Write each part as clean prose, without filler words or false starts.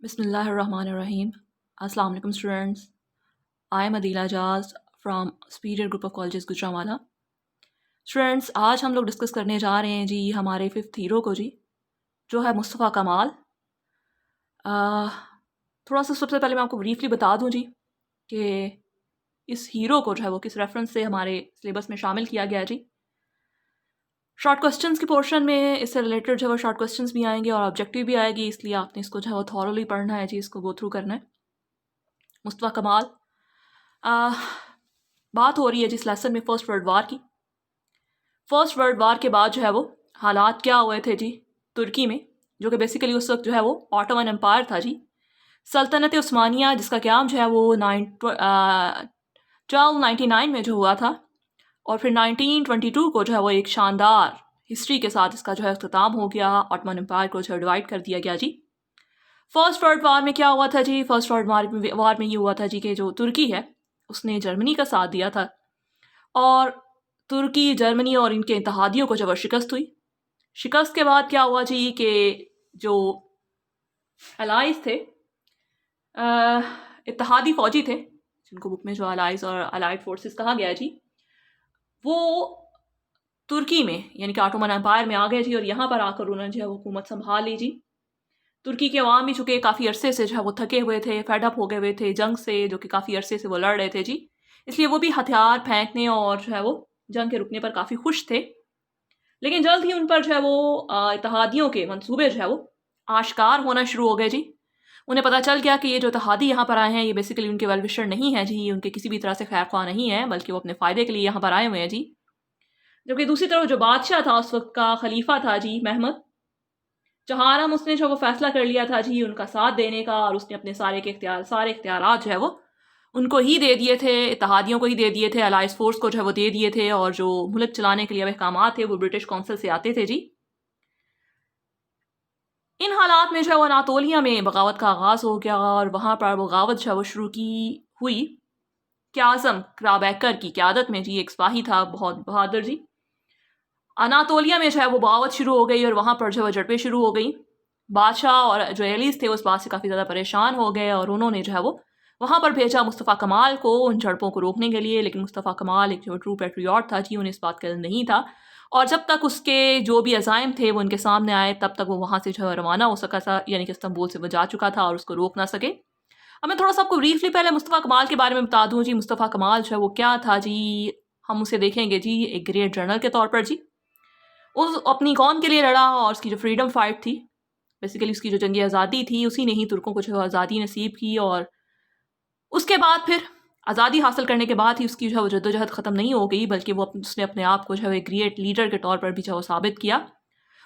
Bismillahirrahmanirrahim. Assalamu alaikum students. I am Adila Jaz from Superior Group of Colleges Gujranwala. Students, आज हम लोग discuss करने जा रहे हैं जी हमारे फिफ्थ हीरो को जी, जो है मुस्तफ़ा कमाल. थोड़ा सा सबसे पहले मैं आपको ब्रीफली बता दूं जी कि इस हीरो को जो है वो किस रेफरेंस से हमारे सिलेबस में शामिल किया गया जी. शॉर्ट क्वेश्चंस के पोर्शन में इससे रिलेटेड जो है वो शॉर्ट क्वेश्चंस भी आएंगे और ऑब्जेक्टिव भी आएगी, इसलिए आपने इसको जो है वो थॉरली पढ़ना है जी, इसको गो थ्रू करना है. मुस्तफ़ा कमाल, बात हो रही है जिस लेसन में फ़र्स्ट वर्ल्ड वार की. फ़र्स्ट वर्ल्ड वार के बाद जो है वो हालात क्या हुए थे जी तुर्की में, जो कि बेसिकली उस वक्त जो है वो ऑटोमन एम्पायर था जी, सल्तनत उस्मानिया, जिसका क्याम जो है वो 1299 में जो हुआ था, और फिर 1922 को जो है वो एक शानदार हिस्ट्री के साथ इसका जो है अख्ताम हो गया. ऑटोमन एम्पायर को जो है डिवाइड कर दिया गया जी. फर्स्ट वर्ल्ड वार में क्या हुआ था जी? फर्स्ट वर्ल्ड वार में ये हुआ था जी कि जो तुर्की है उसने जर्मनी का साथ दिया था, और तुर्की, जर्मनी और इनके इत्तेहादियों को जब शिकस्त हुई. शिकस्त के बाद क्या हुआ जी कि जो अलाइज थे, इत्तेहादी फौजी थे, जिनको बुक में जो अलाइज और अलाइड फोर्सेस कहा गया जी, वो तुर्की में यानी कि ऑटोमन एम्पायर में आ गए जी, और यहाँ पर आकर उन्होंने जो है हुकूमत संभाल ली जी. तुर्की के अवाम भी चूँकि काफ़ी अरसे से जो है वो थके हुए थे, फेड अप हो गए हुए थे जंग से, जो कि काफ़ी अरसे से वो लड़ रहे थे जी, इसलिए वो भी हथियार फेंकने और जो है वो जंग के रुकने पर काफ़ी खुश थे. लेकिन जल्द ही उन पर जो है वो इत्तेहादियों के मंसूबे जो है वो आश्कार होना शुरू हो गए जी. उन्हें पता चल गया कि ये जो इत्तेहादी यहाँ पर आए हैं ये बेसिकली उनके वेल विशर नहीं है जी, उनके किसी भी तरह से खैर ख्वाह नहीं है, बल्कि वो अपने फ़ायदे के लिए यहाँ पर आए हुए हैं जी. जबकि दूसरी तरफ जो बादशाह था उस वक्त का, खलीफा था जी महमद जहारम, उसने जो वो फैसला कर लिया था जी उनका साथ देने का, और उसने अपने सारे इख्तियारात जो है वो उनको ही दे दिए थे, इत्तेहादियों को ही दे दिए थे, अलाइज फोर्स को जो है वो दे दिए थे, और जो मुल्क चलाने के लिए अहकामात थे वो ब्रिटिश काउंसिल से आते थे जी. इन हालात में जो है वो अनातोलिया में बगावत का आगाज़ हो गया, और वहाँ पर बगावत जो है वो शुरू की हुई क्याज़म क्राबैकर की क़यादत में जी. एक सिपाही था बहुत बहादुर जी. अनातोलिया में जो है वो बगावत शुरू हो गई, और वहाँ पर जो है झड़पें शुरू हो गई. बादशाह और जो एलीस थे उस बात से काफ़ी ज़्यादा परेशान हो गए, और उन्होंने जो है वो वहाँ पर भेजा मुस्तफ़ा कमाल को उन झड़पों को रोकने के लिए. लेकिन मुस्तफ़ा कमाल एक जो ट्रू पैट्रियट था जी, उन्हें इस बात का इल्म नहीं था, और जब तक उसके जो भी अज़ाइम थे वो उनके सामने आए तब तक वो वहाँ से जो है रवाना हो सका था, यानी कि इस्तांबुल से वो जा चुका था और उसको रोक ना सके. अब मैं थोड़ा सा आपको ब्रीफली पहले मुस्तफ़ा कमाल के बारे में बता दूँ जी. मुस्तफ़ा कमाल जो है वो क्या था जी, हम उसे देखेंगे जी एक ग्रेट जनरल के तौर पर जी. उस अपनी कौम के लिए लड़ा, और उसकी जो फ्रीडम फाइट थी, बेसिकली उसकी जो जंग आज़ादी थी, उसी ने ही तुर्कों को जो है आज़ादी नसीब की. और उसके बाद फिर आज़ादी हासिल करने के बाद ही उसकी जो है वो जद्दोजहद ख़त्म नहीं हो गई, बल्कि वो उसने अपने आप को जो है एक ग्रेट लीडर के तौर पर भी जो है साबित किया.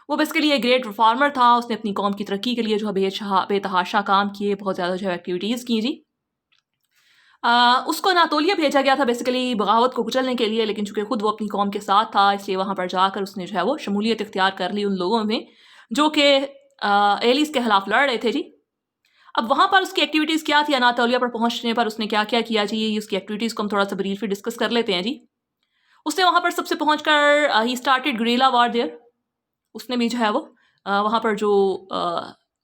वो बेसिकली एक ग्रेट रिफॉर्मर था. उसने अपनी कौम की तरक्की के लिए जो है बेतहाशा काम किए, बहुत ज़्यादा जो है एक्टिविटीज़ की जी. उसको अनातोलिया भेजा गया था बेसिकली बगावत को कुचलने के लिए, लेकिन चूंकि खुद वो अपनी कौम के साथ था, इसलिए वहाँ पर जाकर उसने जो है वो शमूलियत इख्तियार कर ली उन लोगों में जो कि एलिस के खिलाफ लड़ रहे थे जी. अब वहाँ पर उसकी एक्टिविटीज़ क्या थी? अनातोलिया पर पहुँचने पर उसने क्या क्या किया जी, उसकी एक्टिविटीज़ को हम थोड़ा सा ब्रीफली डिस्कस कर लेते हैं जी. उसने वहाँ पर सबसे पहुँच कर ही स्टार्टेड गुरिल्ला वॉर देयर. उसने भी जो है वो वहाँ पर जो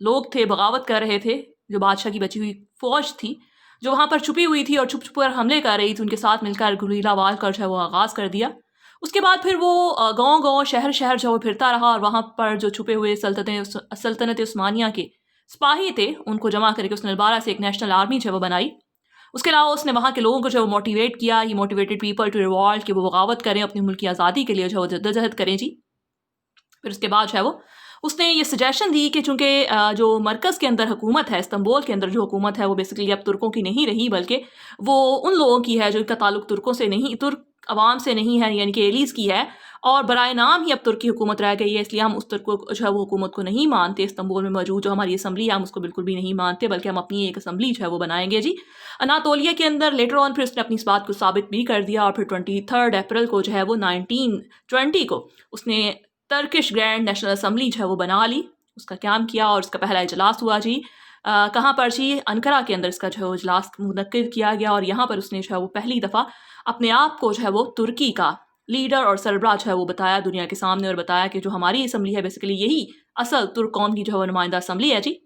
लोग थे बगावत कर रहे थे, जो बादशाह की बची हुई फ़ौज थी जो वहाँ पर छुपी हुई थी और छुप छुप कर हमले कर रही थी, उनके साथ मिलकर गुरिल्ला वार का जो है वो आगाज़ कर दिया. उसके बाद फिर वो गांव-गांव, शहर-शहर जो है फिरता रहा, और वहाँ पर जो छुपे हुए सल्तनत उस्मानिया के सिपाही थे उनको जमा करके उसने दोबारा से एक नेशनल आर्मी जो है वो बनाई. उसके अलावा उसने वहाँ के लोगों को जो है मोटिवेट किया, ही मोटिवेटेड पीपल टू रिवॉल्ट, कि वो बगावत करें, अपनी मुल्क की आज़ादी के लिए जो है वो जद्दोजहद करें जी. फिर उसके बाद जो है वो उसने ये सजेशन दी कि चूँकि जो मरकज़ के अंदर हुकूमत है, इस्तांबुल के अंदर जो हुकूमत है वो बेसिकली अब तुर्कों की नहीं रही, बल्कि वो उन लोगों की है जिनका ताल्लुक तुर्कों से नहीं, तुर्क अवाम से नहीं है, यानी कि एलीस की है, और बराए नाम ही अब तुर्की हुकूमत रह गई है. इसलिए हम उस तुर्क को जो है वो हुकूमत को नहीं मानते. इस्तांबुल में मौजूद जो हमारी असम्बली है हम उसको बिल्कुल भी नहीं मानते, बल्कि हम अपनी एक असम्बली जो है वो बनाएंगे जी अनातोलिया के अंदर. लेटर ऑन फिर उसने अपनी इस बात को साबित भी कर दिया, और फिर 23 अप्रैल को जो है वो 1920 को उसने टर्किश ग्रैंड नेशनल असम्बली जो है वो बना ली, उसका क्याम किया, और उसका पहला इजलास हुआ जी. कहाँ पर जी? अंकारा के अंदर इसका जो है इजलास मुनक्किद किया गया, और यहाँ पर उसने जो है वो पहली दफ़ा अपने आप को जो है वो तुर्की का लीडर और सरबराह जो है वो बताया दुनिया के सामने, और बताया कि जो हमारी असम्बली है बेसिकली यही असल तुर्क कौम की जो है नुमाइंदा असम्बली है जी.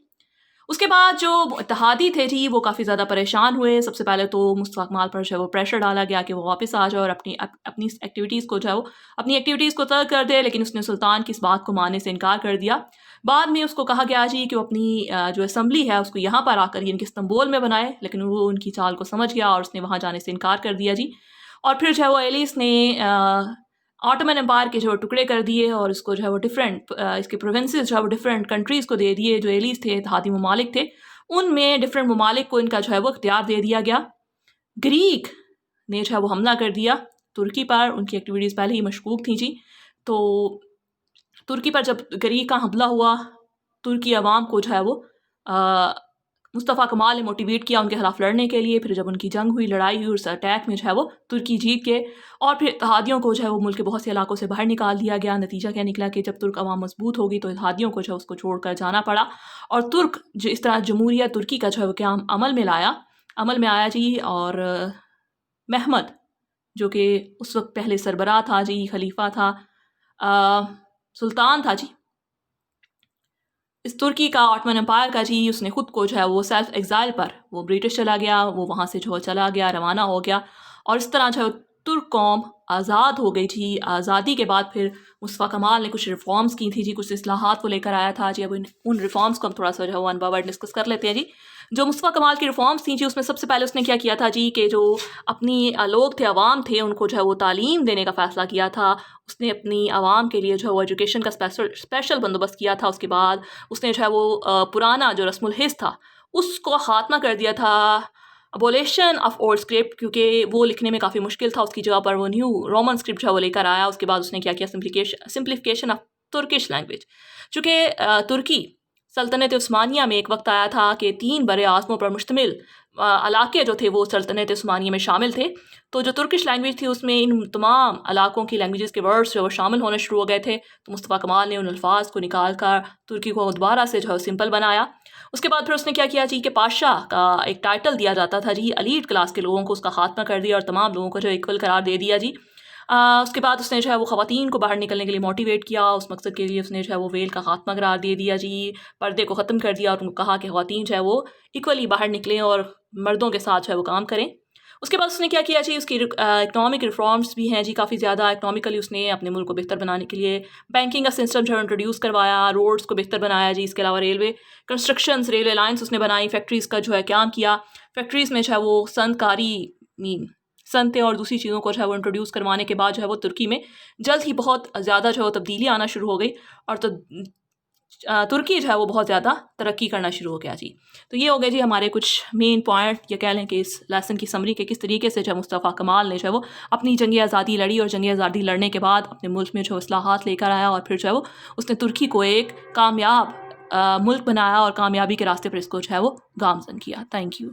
اس کے بعد جو اتحادی تھے جی وہ کافی زیادہ پریشان ہوئے. سب سے پہلے تو مصطفیٰ کمال پر جو ہے وہ پریشر ڈالا گیا کہ وہ واپس آ جائے اور اپنی ایکٹیویٹیز کو جو ہے وہ ترک کر دے, لیکن اس نے سلطان کی اس بات کو ماننے سے انکار کر دیا. بعد میں اس کو کہا گیا جی کہ وہ اپنی جو اسمبلی ہے اس کو یہاں پر آ کر یعنی کہ استنبول میں بنائے, لیکن وہ ان کی چال کو سمجھ گیا اور اس نے وہاں جانے سے انکار کر دیا جی. اور پھر جو ہے وہ ایلیس نے آٹومن امپائر کے جو ہے ٹکڑے کر دیے اور اس کو جو ہے وہ ڈفرینٹ اس کے پروونسز جو ہے وہ ڈفرینٹ کنٹریز کو دے دیے. جو ایلیس تھے اتحادی ممالک تھے, ان میں ڈفرینٹ ممالک کو ان کا جو ہے وہ اختیار دے دیا گیا. گریک نے جو ہے وہ حملہ کر دیا ترکی پر. ان کی ایکٹیویٹیز پہلے ہی مشکوک تھیں جی. تو ترکی پر جب گریک کا حملہ ہوا, ترکی عوام کو جو ہے وہ مصطفیٰ کمال نے موٹیویٹ کیا ان کے خلاف لڑنے کے لیے. پھر جب ان کی جنگ ہوئی, لڑائی ہوئی, اس اٹیک میں جو ہے وہ ترکی جیت گئے اور پھر اتحادیوں کو جو ہے وہ ملک کے بہت سے علاقوں سے باہر نکال دیا گیا. نتیجہ کیا نکلا کہ جب ترک عوام مضبوط ہو گئی تو اتحادیوں کو جو ہے اس کو چھوڑ کر جانا پڑا. اور ترک جو اس طرح جمہوریہ ترکی کا جو ہے وہ قیام عمل میں آیا جی. اور محمد جو کہ اس وقت پہلے سربراہ تھا جی, خلیفہ تھا, سلطان تھا جی اس ترکی کا, آٹمن امپائر کا جی, اس نے خود کو جو ہے وہ سیلف ایگزائل پر وہ برٹش چلا گیا, وہ وہاں سے جو چلا گیا, روانہ ہو گیا. اور اس طرح جو ہے ترک قوم آزاد ہو گئی تھی. آزادی کے بعد پھر مصطفیٰ کمال نے کچھ ریفارمز کی تھی جی, کچھ اصلاحات وہ لے کر آیا تھا جی. اب ان ریفارمز کو ہم تھوڑا سا جو ہے ون بائی ون ڈسکس کر لیتے ہیں جی. جو مصطفیٰ کمال کی ریفارمز تھیں جی, اس میں سب سے پہلے اس نے کیا تھا جی کہ جو اپنی لوگ تھے, عوام تھے, ان کو جو ہے وہ تعلیم دینے کا فیصلہ کیا تھا. اس نے اپنی عوام کے لیے جو ہے وہ ایجوکیشن کا اسپیشل بندوبست کیا تھا. اس کے بعد اس نے جو ہے وہ پرانا جو رسم الحس تھا اس کو خاتمہ کر دیا تھا, ابولیشن آف اولڈ اسکرپٹ, کیونکہ وہ لکھنے میں کافی مشکل تھا. اس کی جگہ پر وہ نیو رومن اسکرپٹ جو ہے وہ لے کر آیا. اس کے بعد اس نے کیا سمپلیفیکیشن آف ترکش لینگویج. چونکہ ترکی سلطنت عثمانیہ میں ایک وقت آیا تھا کہ 3 بر اعظموں پر مشتمل علاقے جو تھے وہ سلطنت عثمانیہ میں شامل تھے. تو جو ترکش لینگویج تھی اس میں ان تمام علاقوں کی لینگویجز کے ورڈز جو وہ شامل ہونے شروع ہو گئے تھے. تو مصطفیٰ کمال نے ان الفاظ کو نکال کر ترکی کو دوبارہ سے جو ہے سمپل بنایا. اس کے بعد پھر اس نے کیا جی کہ پاشا کا ایک ٹائٹل دیا جاتا تھا جی, ایلیٹ کلاس کے لوگوں کو اس کا خاتمہ کر دیا اور تمام لوگوں کو جو ایکول قرار دے دیا جی. اس کے بعد اس نے جو ہے وہ خواتین کو باہر نکلنے کے لیے موٹیویٹ کیا. اس مقصد کے لیے اس نے جو ہے وہ ویل کا خاتمہ قرار دے دیا جی, پردے کو ختم کر دیا اور ان کو کہا کہ خواتین جو ہے وہ ایکولی باہر نکلیں اور مردوں کے ساتھ جو ہے وہ کام کریں. اس کے بعد اس نے کیا جی, اس کی اکنامک ریفارمز بھی ہیں جی کافی زیادہ. اکنامکلی اس نے اپنے ملک کو بہتر بنانے کے لیے بینکنگ کا سسٹم جو ہے انٹروڈیوس کروایا, روڈز کو بہتر بنایا جی. اس کے علاوہ ریلوے کنسٹرکشنز, ریلوے لائنز اس نے بنائی, فیکٹریز کا جو ہے قیام کیا. فیکٹریز میں جو ہے وہ صنعتیں اور دوسری چیزوں کو جو ہے وہ انٹروڈیوس کروانے کے بعد جو ہے وہ ترکی میں جلد ہی بہت زیادہ جو ہے تبدیلی آنا شروع ہو گئی اور ترکی جو ہے وہ بہت زیادہ ترقی کرنا شروع ہو گیا جی. تو یہ ہو گئے جی ہمارے کچھ مین پوائنٹ, یا کہہ لیں کہ اس لیسن کی سمری کے کس طریقے سے جو ہے مصطفیٰ کمال نے جو ہے وہ اپنی جنگ آزادی لڑی اور جنگ آزادی لڑنے کے بعد اپنے ملک میں جو اصلاحات لے کر آیا اور پھر جو ہے وہ اس نے ترکی کو ایک کامیاب ملک بنایا اور کامیابی کے راستے پر اس کو جو ہے وہ گامزن کیا. Thank you.